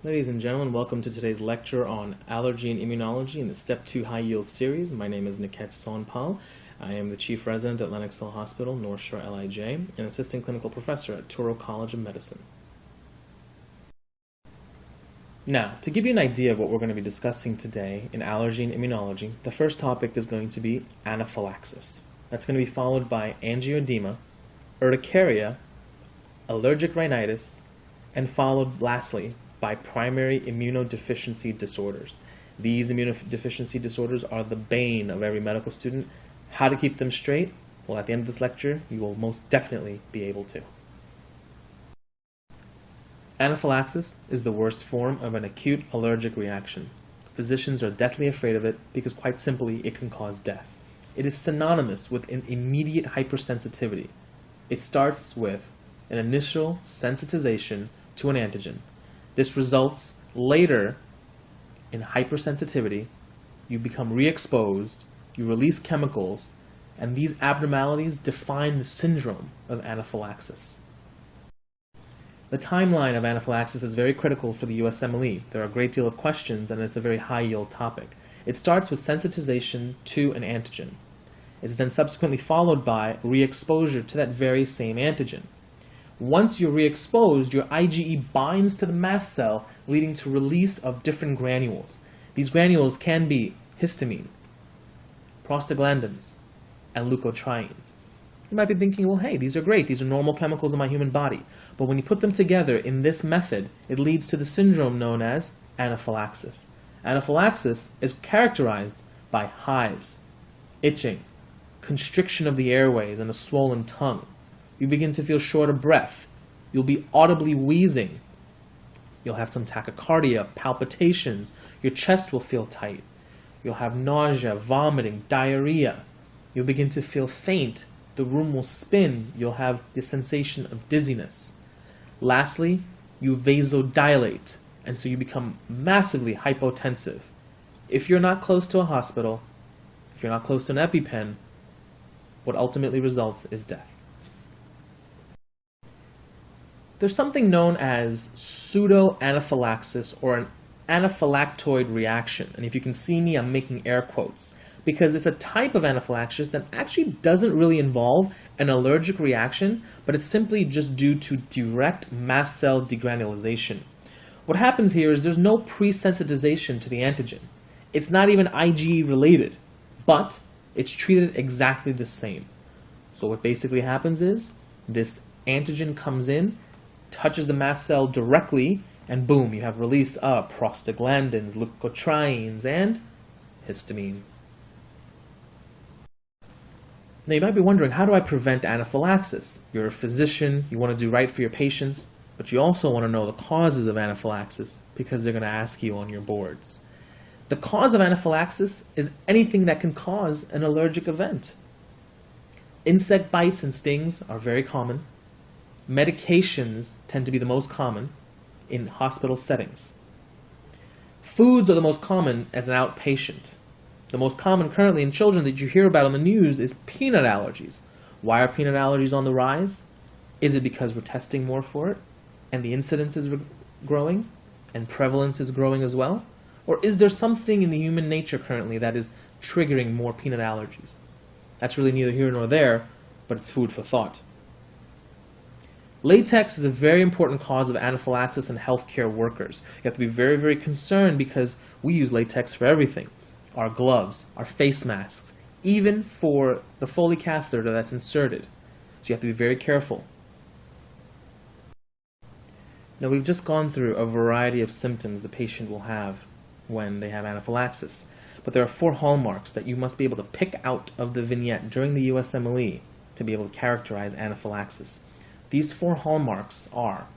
Ladies and gentlemen, welcome to today's lecture on Allergy and Immunology in the Step 2 High Yield series. My name is Niket Sonpal. I am the Chief Resident at Lenox Hill Hospital, North Shore LIJ, and Assistant Clinical Professor at Touro College of Medicine. Now, to give you an idea of what we're going to be discussing today in Allergy and Immunology, the first topic is going to be anaphylaxis. That's going to be followed by angioedema, urticaria, allergic rhinitis, and followed lastly by primary immunodeficiency disorders. These immunodeficiency disorders are the bane of every medical student. How to keep them straight? Well, at the end of this lecture, you will most definitely be able to. Anaphylaxis is the worst form of an acute allergic reaction. Physicians are deathly afraid of it because, quite simply, it can cause death. It is synonymous with an immediate hypersensitivity. It starts with an initial sensitization to an antigen. This results later in hypersensitivity. You become re-exposed, you release chemicals, and these abnormalities define the syndrome of anaphylaxis. The timeline of anaphylaxis is very critical for the USMLE. There are a great deal of questions, and it's a very high-yield topic. It starts with sensitization to an antigen. It's then subsequently followed by re-exposure to that very same antigen. Once you're re-exposed, your IgE binds to the mast cell, leading to release of different granules. These granules can be histamine, prostaglandins, and leukotrienes. You might be thinking, well, hey, these are great. These are normal chemicals in my human body. But when you put them together in this method, it leads to the syndrome known as anaphylaxis. Anaphylaxis is characterized by hives, itching, constriction of the airways, and a swollen tongue. You begin to feel short of breath. You'll be audibly wheezing. You'll have some tachycardia, palpitations. Your chest will feel tight. You'll have nausea, vomiting, diarrhea. You'll begin to feel faint. The room will spin. You'll have the sensation of dizziness. Lastly, you vasodilate, and so you become massively hypotensive. If you're not close to a hospital, if you're not close to an EpiPen, what ultimately results is death. There's something known as pseudo-anaphylaxis or an anaphylactoid reaction. And if you can see me, I'm making air quotes, because it's a type of anaphylaxis that actually doesn't really involve an allergic reaction, but it's simply just due to direct mast cell degranulation. What happens here is there's no pre-sensitization to the antigen. It's not even IgE related, but it's treated exactly the same. So what basically happens is this antigen comes in, touches the mast cell directly, and boom, you have release of prostaglandins, leukotrienes, and histamine. Now you might be wondering, how do I prevent anaphylaxis? You're a physician, you want to do right for your patients, but you also want to know the causes of anaphylaxis because they're going to ask you on your boards. The cause of anaphylaxis is anything that can cause an allergic event. Insect bites and stings are very common. Medications tend to be the most common in hospital settings. Foods are the most common as an outpatient. The most common currently in children that you hear about on the news is peanut allergies. Why are peanut allergies on the rise? Is it because we're testing more for it and the incidence is growing and prevalence is growing as well? Or is there something in the human nature currently that is triggering more peanut allergies? That's really neither here nor there, but it's food for thought. Latex is a very important cause of anaphylaxis in healthcare workers. You have to be very, very concerned because we use latex for everything. Our gloves, our face masks, even for the Foley catheter that's inserted. So you have to be very careful. Now we've just gone through a variety of symptoms the patient will have when they have anaphylaxis. But there are 4 hallmarks that you must be able to pick out of the vignette during the USMLE to be able to characterize anaphylaxis. These 4 hallmarks are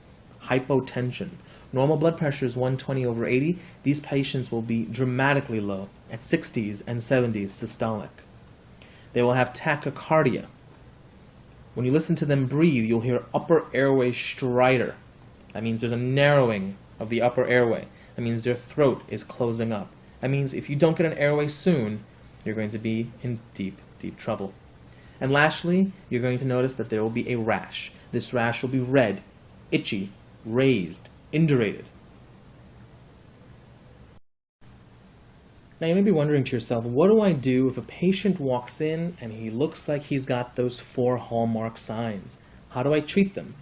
hypotension. Normal blood pressure is 120/80. These patients will be dramatically low at 60s and 70s systolic. They will have tachycardia. When you listen to them breathe, you'll hear upper airway stridor. That means there's a narrowing of the upper airway. That means their throat is closing up. That means if you don't get an airway soon, you're going to be in deep, deep trouble. And lastly, you're going to notice that there will be a rash. This rash will be red, itchy, raised, indurated. Now you may be wondering to yourself, what do I do if a patient walks in and he looks like he's got those 4 hallmark signs? How do I treat them?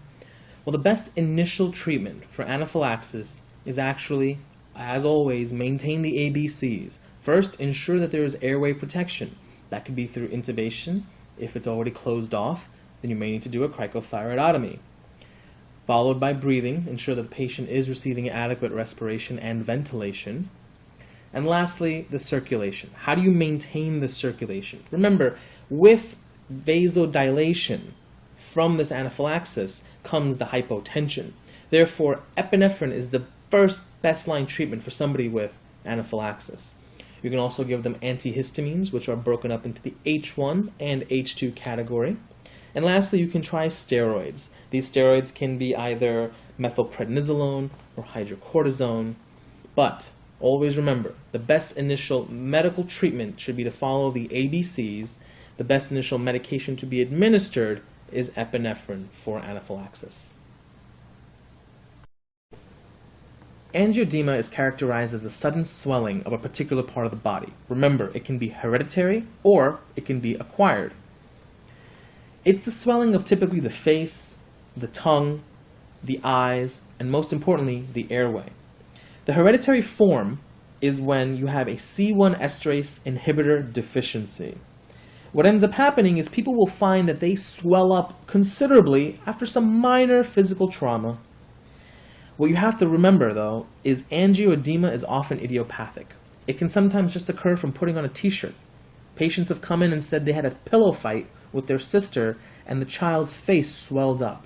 Well, the best initial treatment for anaphylaxis is actually, as always, maintain the ABCs. First, ensure that there is airway protection. That could be through intubation. If it's already closed off, then you may need to do a cricothyroidotomy. Followed by breathing, ensure that the patient is receiving adequate respiration and ventilation. And lastly, the circulation. How do you maintain the circulation? Remember, with vasodilation from this anaphylaxis comes the hypotension. Therefore, epinephrine is the first best line treatment for somebody with anaphylaxis. You can also give them antihistamines, which are broken up into the H1 and H2 category. And lastly, you can try steroids. These steroids can be either methylprednisolone or hydrocortisone, but always remember, the best initial medical treatment should be to follow the ABCs. The best initial medication to be administered is epinephrine for anaphylaxis. Angioedema is characterized as a sudden swelling of a particular part of the body. Remember, it can be hereditary or it can be acquired. It's the swelling of typically the face, the tongue, the eyes, and most importantly, the airway. The hereditary form is when you have a C1 esterase inhibitor deficiency. What ends up happening is people will find that they swell up considerably after some minor physical trauma. What you have to remember, though, is angioedema is often idiopathic. It can sometimes just occur from putting on a t-shirt. Patients have come in and said they had a pillow fight with their sister and the child's face swelled up.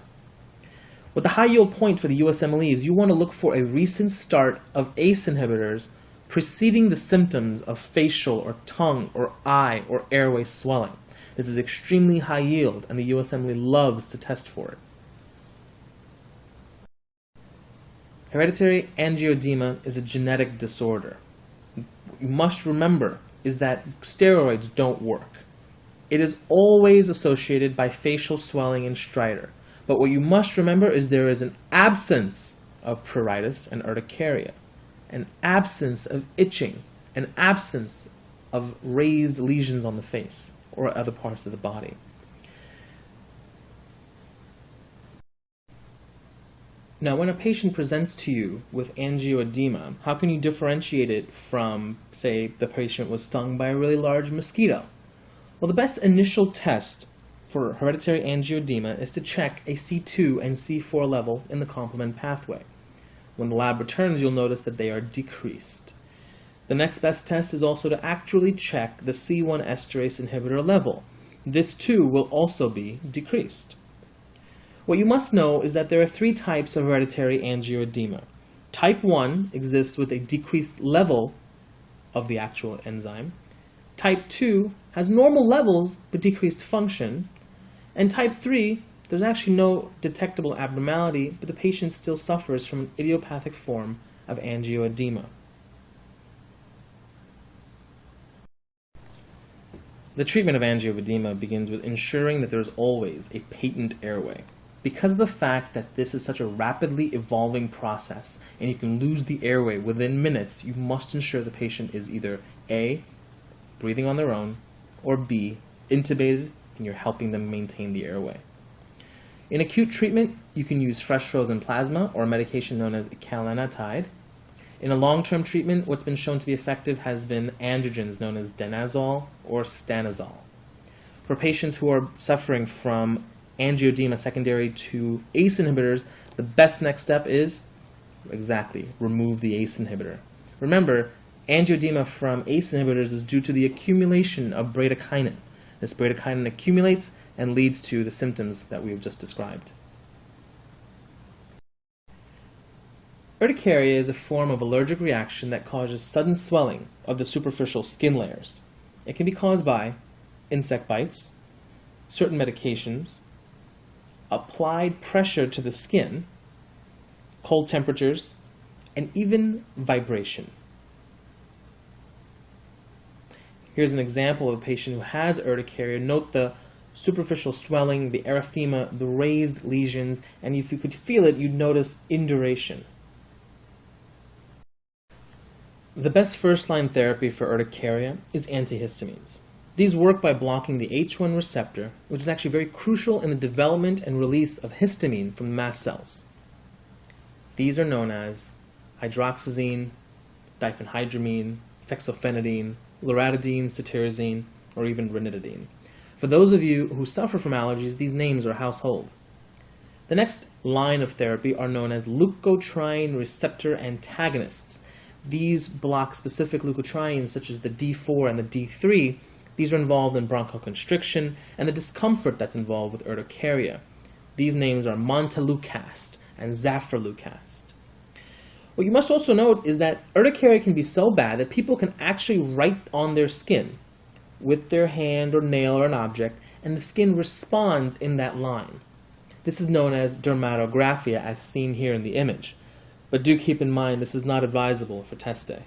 What the high yield point for the USMLE is you want to look for a recent start of ACE inhibitors preceding the symptoms of facial or tongue or eye or airway swelling. This is extremely high yield and the USMLE loves to test for it. Hereditary angioedema is a genetic disorder. What you must remember is that steroids don't work. It is always associated by facial swelling and stridor. But what you must remember is there is an absence of pruritus and urticaria, an absence of itching, an absence of raised lesions on the face or other parts of the body. Now, when a patient presents to you with angioedema, how can you differentiate it from, say, the patient was stung by a really large mosquito? Well, the best initial test for hereditary angioedema is to check a C2 and C4 level in the complement pathway. When the lab returns, you'll notice that they are decreased. The next best test is also to actually check the C1 esterase inhibitor level. This too will also be decreased. What you must know is that there are 3 types of hereditary angioedema. Type 1 exists with a decreased level of the actual enzyme. Type 2 has normal levels but decreased function. And type 3, there's actually no detectable abnormality, but the patient still suffers from an idiopathic form of angioedema. The treatment of angioedema begins with ensuring that there's always a patent airway. Because of the fact that this is such a rapidly evolving process and you can lose the airway within minutes, you must ensure the patient is either A, breathing on their own, or B, intubated and you're helping them maintain the airway. In acute treatment, you can use fresh frozen plasma or a medication known as ekalanetide. In a long-term treatment, what's been shown to be effective has been androgens known as danazol or stanazol. For patients who are suffering from angioedema secondary to ACE inhibitors, the best next step is, exactly, remove the ACE inhibitor. Remember, angioedema from ACE inhibitors is due to the accumulation of bradykinin. This bradykinin accumulates and leads to the symptoms that we have just described. Urticaria is a form of allergic reaction that causes sudden swelling of the superficial skin layers. It can be caused by insect bites, certain medications, applied pressure to the skin, cold temperatures, and even vibration. Here's an example of a patient who has urticaria. Note the superficial swelling, the erythema, the raised lesions, and if you could feel it, you'd notice induration. The best first-line therapy for urticaria is antihistamines. These work by blocking the H1 receptor, which is actually very crucial in the development and release of histamine from the mast cells. These are known as hydroxyzine, diphenhydramine, fexofenadine, loratadine, cetirizine, or even ranitidine. For those of you who suffer from allergies, these names are household. The next line of therapy are known as leukotriene receptor antagonists. These block specific leukotrienes such as the D4 and the D3. These are involved in bronchoconstriction and the discomfort that's involved with urticaria. These names are montelukast and zafirlukast. What you must also note is that urticaria can be so bad that people can actually write on their skin with their hand or nail or an object, and the skin responds in that line. This is known as dermatographia, as seen here in the image. But do keep in mind this is not advisable for test day.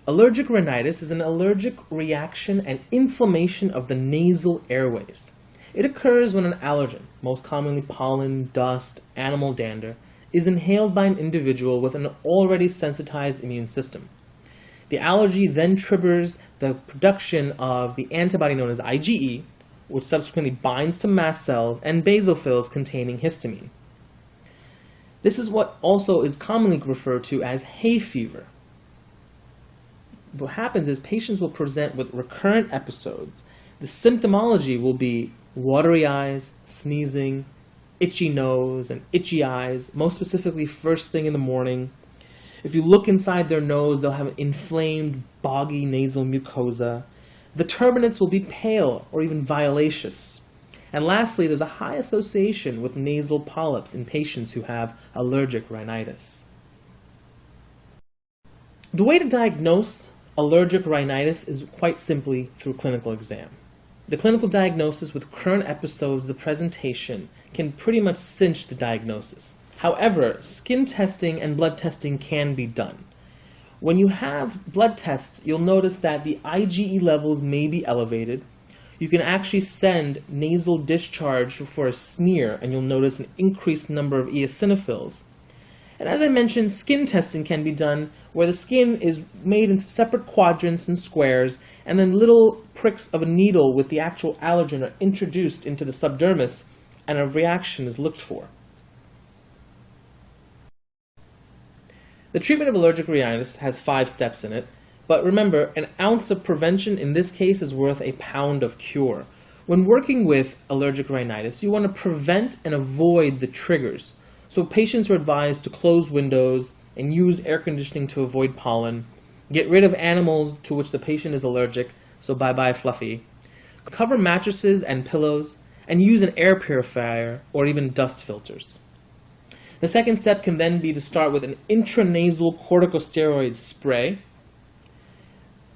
Allergic rhinitis is an allergic reaction and inflammation of the nasal airways. It occurs when an allergen, most commonly pollen, dust, animal dander, is inhaled by an individual with an already sensitized immune system. The allergy then triggers the production of the antibody known as IgE, which subsequently binds to mast cells and basophils containing histamine. This is what also is commonly referred to as hay fever. What happens is patients will present with recurrent episodes. The symptomology will be watery eyes, sneezing, itchy nose, and itchy eyes, most specifically first thing in the morning. If you look inside their nose, they'll have an inflamed, boggy nasal mucosa. The turbinates will be pale or even violaceous. And lastly, there's a high association with nasal polyps in patients who have allergic rhinitis. The way to diagnose allergic rhinitis is quite simply through clinical exam. The clinical diagnosis with current episodes of the presentation can pretty much cinch the diagnosis. However, skin testing and blood testing can be done. When you have blood tests, you'll notice that the IgE levels may be elevated. You can actually send nasal discharge for a smear, and you'll notice an increased number of eosinophils. And as I mentioned, skin testing can be done where the skin is made into separate quadrants and squares, and then little pricks of a needle with the actual allergen are introduced into the subdermis, and a reaction is looked for. The treatment of allergic rhinitis has 5 steps in it, but remember, an ounce of prevention in this case is worth a pound of cure. When working with allergic rhinitis, you want to prevent and avoid the triggers. So patients are advised to close windows and use air conditioning to avoid pollen, get rid of animals to which the patient is allergic, so bye-bye fluffy, cover mattresses and pillows, and use an air purifier or even dust filters. The second step can then be to start with an intranasal corticosteroid spray.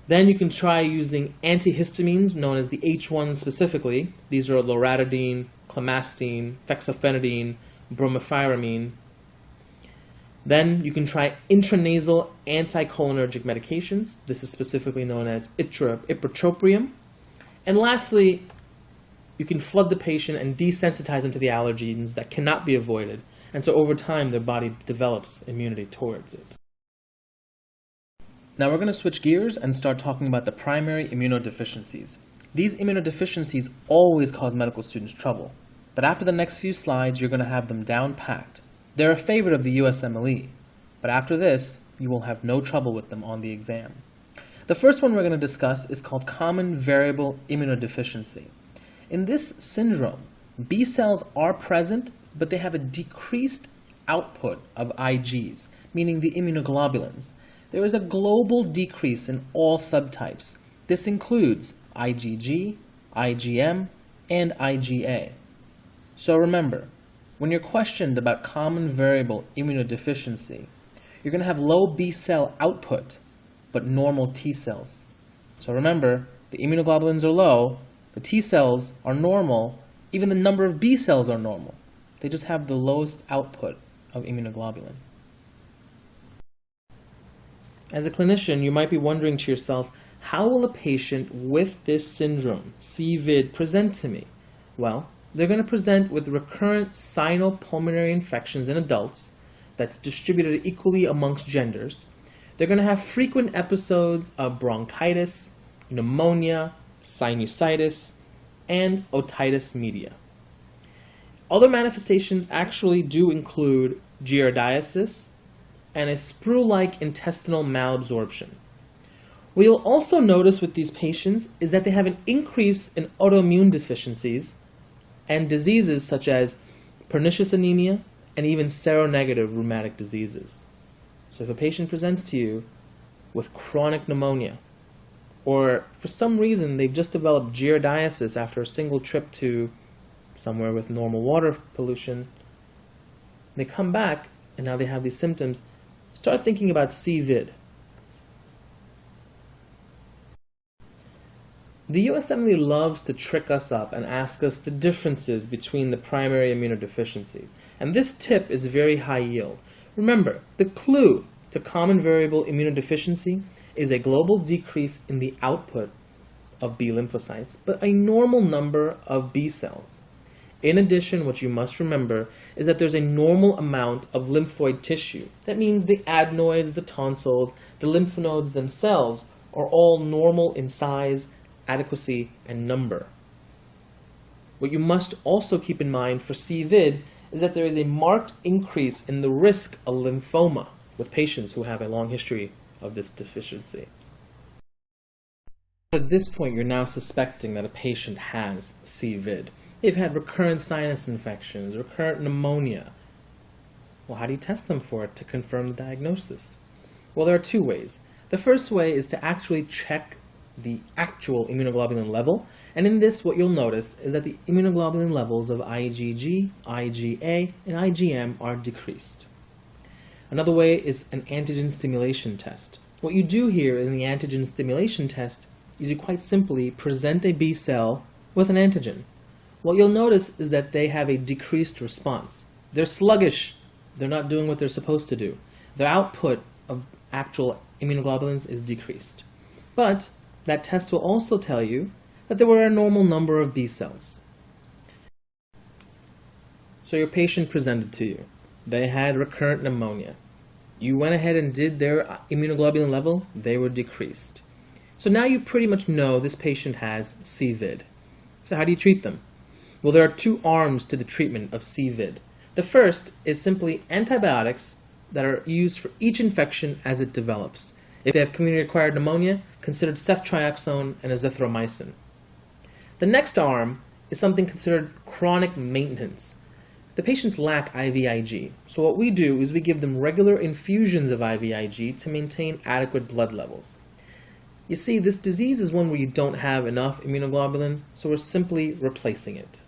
Then you can try using antihistamines, known as the H1 specifically. These are loratadine, clemastine, fexofenadine, bromopyramine. Then you can try intranasal anticholinergic medications. This is specifically known as ipratropium. And lastly, you can flood the patient and desensitize them to the allergens that cannot be avoided. And so over time, their body develops immunity towards it. Now we're going to switch gears and start talking about the primary immunodeficiencies. These immunodeficiencies always cause medical students trouble, but after the next few slides, you're going to have them down packed. They're a favorite of the USMLE, but after this, you will have no trouble with them on the exam. The first one we're going to discuss is called common variable immunodeficiency. In this syndrome, B cells are present, but they have a decreased output of Igs, meaning the immunoglobulins. There is a global decrease in all subtypes. This includes IgG, IgM, and IgA. So remember, when you're questioned about common variable immunodeficiency, you're going to have low B cell output, but normal T cells. So remember, the immunoglobulins are low, the T cells are normal, even the number of B cells are normal. They just have the lowest output of immunoglobulin. As a clinician, you might be wondering to yourself, how will a patient with this syndrome, CVID, present to me? Well, they're going to present with recurrent sinopulmonary infections in adults, that's distributed equally amongst genders, they're going to have frequent episodes of bronchitis, pneumonia, sinusitis, and otitis media. Other manifestations actually do include giardiasis and a sprue-like intestinal malabsorption. What you'll also notice with these patients is that they have an increase in autoimmune deficiencies and diseases such as pernicious anemia and even seronegative rheumatic diseases. So if a patient presents to you with chronic pneumonia, or for some reason they've just developed giardiasis after a single trip to somewhere with normal water pollution, they come back and now they have these symptoms, start thinking about CVID. The USMLE loves to trick us up and ask us the differences between the primary immunodeficiencies, and this tip is very high yield. Remember, the clue to common variable immunodeficiency is a global decrease in the output of B lymphocytes, but a normal number of B cells. In addition, what you must remember is that there's a normal amount of lymphoid tissue. That means the adenoids, the tonsils, the lymph nodes themselves are all normal in size, adequacy, and number. What you must also keep in mind for CVID is that there is a marked increase in the risk of lymphoma with patients who have a long history of this deficiency. At this point, you're now suspecting that a patient has CVID. They've had recurrent sinus infections, recurrent pneumonia. Well, how do you test them for it to confirm the diagnosis? Well, there are two ways. The first way is to actually check the actual immunoglobulin level, and in this what you'll notice is that the immunoglobulin levels of IgG, IgA, and IgM are decreased. Another way is an antigen stimulation test. What you do here in the antigen stimulation test is you quite simply present a B cell with an antigen. What you'll notice is that they have a decreased response. They're sluggish. They're not doing what they're supposed to do. Their output of actual immunoglobulins is decreased. But that test will also tell you that there were a normal number of B cells. So your patient presented to you. They had recurrent pneumonia. You went ahead and did their immunoglobulin level. They were decreased. So now you pretty much know this patient has CVID. So how do you treat them? Well, there are two arms to the treatment of CVID. The first is simply antibiotics that are used for each infection as it develops. If they have community-acquired pneumonia, considered ceftriaxone and azithromycin. The next arm is something considered chronic maintenance. The patients lack IVIG, so what we do is we give them regular infusions of IVIG to maintain adequate blood levels. You see, this disease is one where you don't have enough immunoglobulin, so we're simply replacing it.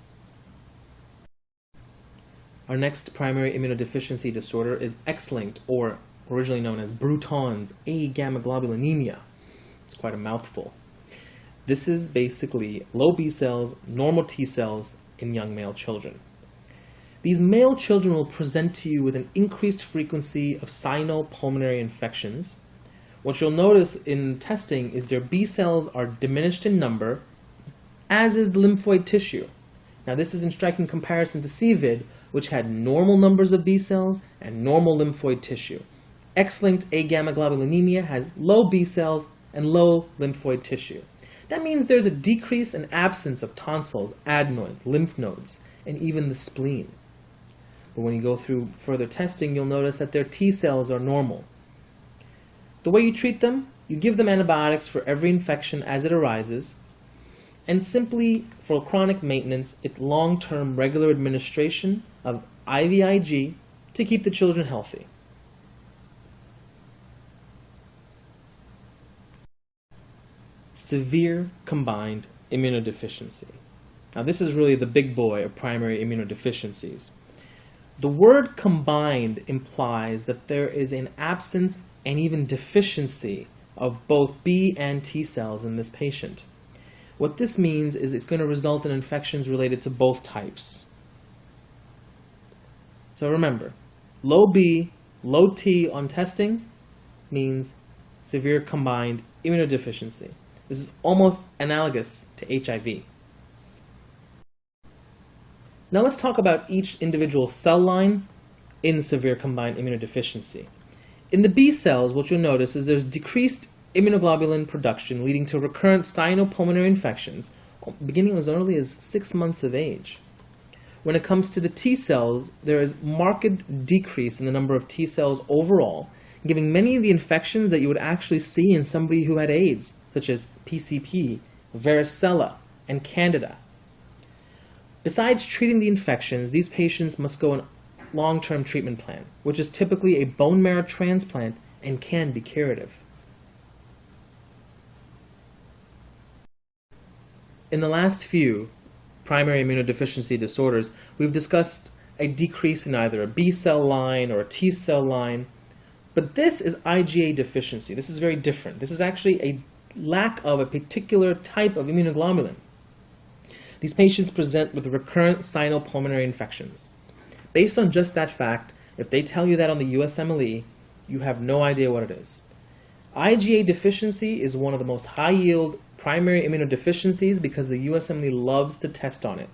Our next primary immunodeficiency disorder is X-linked, or originally known as Bruton's agammaglobulinemia. It's quite a mouthful. This is basically low B cells, normal T cells in young male children. These male children will present to you with an increased frequency of sinopulmonary infections. What you'll notice in testing is their B cells are diminished in number, as is the lymphoid tissue. Now this is in striking comparison to CVID, which had normal numbers of B cells and normal lymphoid tissue. X-linked agammaglobulinemia has low B cells and low lymphoid tissue. That means there's a decrease in absence of tonsils, adenoids, lymph nodes, and even the spleen. But when you go through further testing, you'll notice that their T cells are normal. The way you treat them, you give them antibiotics for every infection as it arises, and simply for chronic maintenance, it's long-term regular administration of IVIG to keep the children healthy. Severe combined immunodeficiency. Now this is really the big boy of primary immunodeficiencies. The word combined implies that there is an absence and even deficiency of both B and T cells in this patient. What this means is it's going to result in infections related to both types. So remember, low B, low T on testing means severe combined immunodeficiency. This is almost analogous to HIV. Now let's talk about each individual cell line in severe combined immunodeficiency. In the B cells, what you'll notice is there's decreased immunoglobulin production, leading to recurrent cyanopulmonary infections, beginning as early as 6 months of age. When it comes to the T cells, there is marked decrease in the number of T cells overall, giving many of the infections that you would actually see in somebody who had AIDS, such as PCP, varicella, and Candida. Besides treating the infections, these patients must go on a long-term treatment plan, which is typically a bone marrow transplant and can be curative. In the last few primary immunodeficiency disorders, we've discussed a decrease in either a B cell line or a T cell line, but this is IgA deficiency. This is very different. This is actually a lack of a particular type of immunoglobulin. These patients present with recurrent cyanopulmonary infections. Based on just that fact, if they tell you that on the USMLE, you have no idea what it is. IgA deficiency is one of the most high-yield primary immunodeficiencies because the USMLE loves to test on it.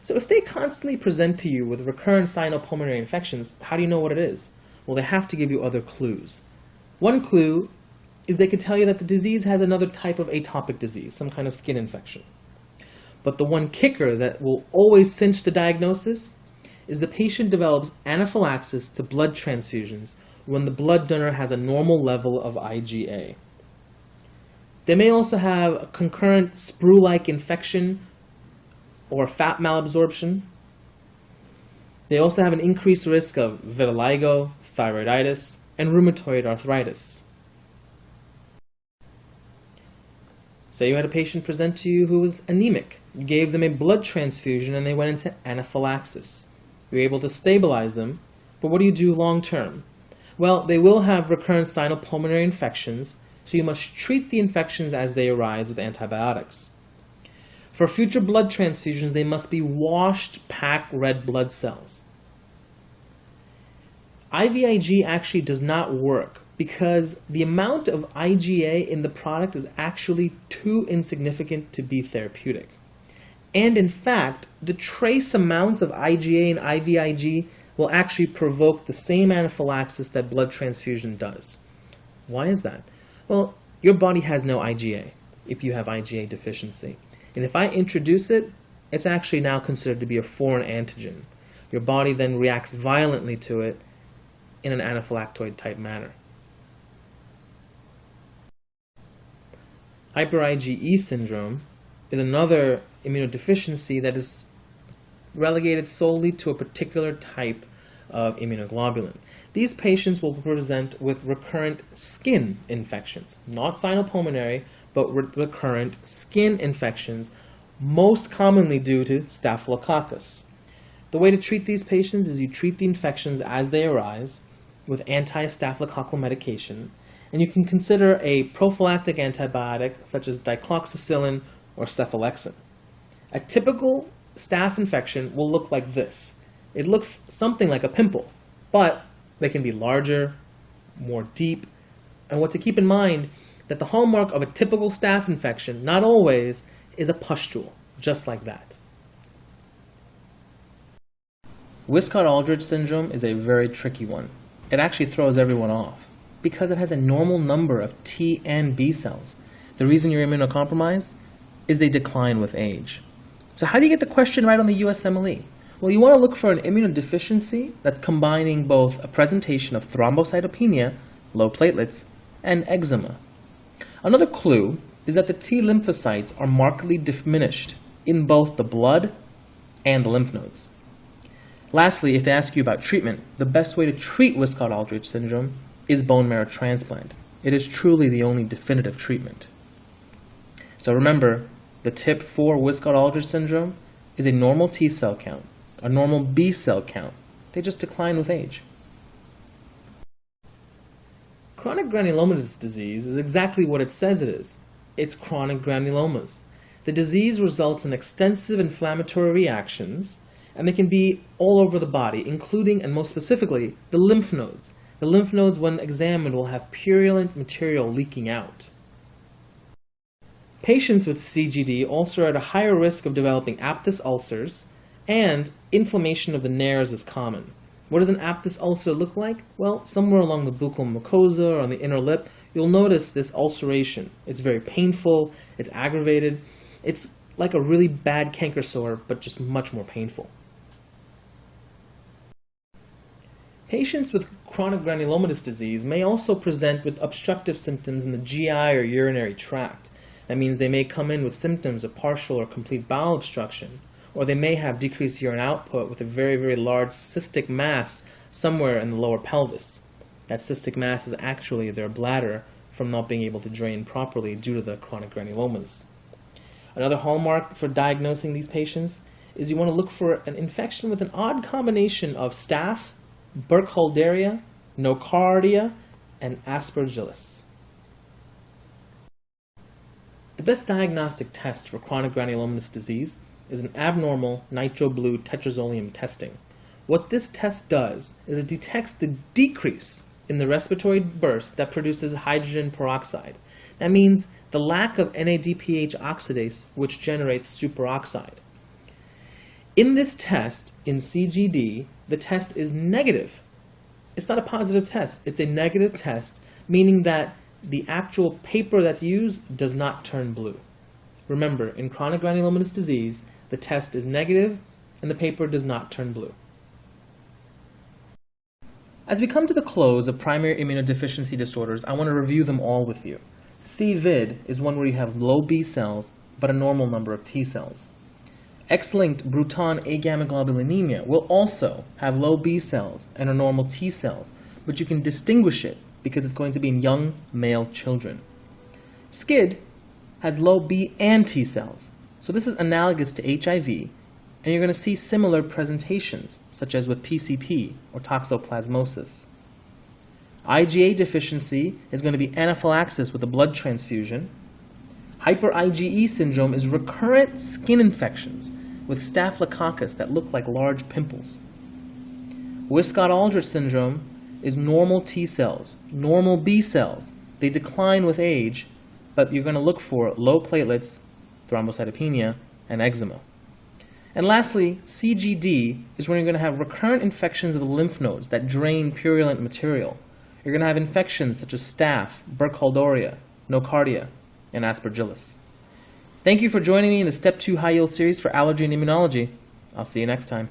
So if they constantly present to you with recurrent cyanopulmonary infections, how do you know what it is? Well, they have to give you other clues. One clue is they could tell you that the disease has another type of atopic disease, some kind of skin infection. But the one kicker that will always cinch the diagnosis is the patient develops anaphylaxis to blood transfusions when the blood donor has a normal level of IgA. They may also have a concurrent sprue-like infection or fat malabsorption. They also have an increased risk of vitiligo, thyroiditis, and rheumatoid arthritis. Say you had a patient present to you who was anemic. You gave them a blood transfusion and they went into anaphylaxis. You were able to stabilize them, but what do you do long term? Well, they will have recurrent cyanopulmonary infections, so you must treat the infections as they arise with antibiotics. For future blood transfusions, they must be washed packed red blood cells. IVIG actually does not work because the amount of IgA in the product is actually too insignificant to be therapeutic. And in fact, the trace amounts of IgA and IVIG will actually provoke the same anaphylaxis that blood transfusion does. Why is that? Well, your body has no IgA if you have IgA deficiency. And if I introduce it, it's actually now considered to be a foreign antigen. Your body then reacts violently to it in an anaphylactoid type manner. Hyper-IgE syndrome is another immunodeficiency that is relegated solely to a particular type of immunoglobulin. These patients will present with recurrent skin infections, not cyanopulmonary, but recurrent skin infections, most commonly due to Staphylococcus. The way to treat these patients is you treat the infections as they arise with anti-staphylococcal medication, and you can consider a prophylactic antibiotic such as dicloxacillin or cephalexin. A typical staph infection will look like this. It looks something like a pimple, but they can be larger, more deep, and what to keep in mind that the hallmark of a typical staph infection, not always, is a pustule, just like that. Wiskott-Aldrich syndrome is a very tricky one. It actually throws everyone off because it has a normal number of T and B cells. The reason you're immunocompromised is they decline with age. So how do you get the question right on the USMLE? Well, you want to look for an immunodeficiency that's combining both a presentation of thrombocytopenia, low platelets, and eczema. Another clue is that the T lymphocytes are markedly diminished in both the blood and the lymph nodes. Lastly, if they ask you about treatment, the best way to treat Wiskott-Aldrich syndrome is bone marrow transplant. It is truly the only definitive treatment. So remember, the tip for Wiskott-Aldrich syndrome is a normal T cell count, a normal B cell count. They just decline with age. Chronic granulomatous disease is exactly what it says it is. It's chronic granulomas. The disease results in extensive inflammatory reactions, and they can be all over the body, including, and most specifically, the lymph nodes. The lymph nodes, when examined, will have purulent material leaking out. Patients with CGD also are at a higher risk of developing aphthous ulcers, and inflammation of the nares is common. What does an aphthous ulcer look like? Well, somewhere along the buccal mucosa or on the inner lip, you'll notice this ulceration. It's very painful, it's aggravated. It's like a really bad canker sore, but just much more painful. Patients with chronic granulomatous disease may also present with obstructive symptoms in the GI or urinary tract. That means they may come in with symptoms of partial or complete bowel obstruction, or they may have decreased urine output with a very, very large cystic mass somewhere in the lower pelvis. That cystic mass is actually their bladder from not being able to drain properly due to the chronic granulomas. Another hallmark for diagnosing these patients is you want to look for an infection with an odd combination of staph, Burkholderia, Nocardia, and Aspergillus. The best diagnostic test for chronic granulomatous disease is an abnormal nitro-blue tetrazolium testing. What this test does is it detects the decrease in the respiratory burst that produces hydrogen peroxide. That means the lack of NADPH oxidase, which generates superoxide. In this test, in CGD, the test is negative. It's not a positive test. It's a negative test, meaning that the actual paper that's used does not turn blue. Remember, in chronic granulomatous disease, the test is negative and the paper does not turn blue. As we come to the close of primary immunodeficiency disorders, I want to review them all with you. CVID is one where you have low B cells, but a normal number of T cells. X-linked Bruton agammaglobulinemia will also have low B cells and a normal T cells, but you can distinguish it because it's going to be in young male children. SCID has low B and T cells, so this is analogous to HIV, and you're going to see similar presentations, such as with PCP or toxoplasmosis. IgA deficiency is going to be anaphylaxis with a blood transfusion. Hyper-IgE syndrome is recurrent skin infections with staphylococcus that look like large pimples. Wiskott-Aldrich syndrome is normal T cells, normal B cells. They decline with age, but you're going to look for low platelets, thrombocytopenia, and eczema. And lastly, CGD is when you're going to have recurrent infections of the lymph nodes that drain purulent material. You're going to have infections such as staph, Burkholderia, Nocardia, and Aspergillus. Thank you for joining me in the Step 2 High Yield series for Allergy and Immunology. I'll see you next time.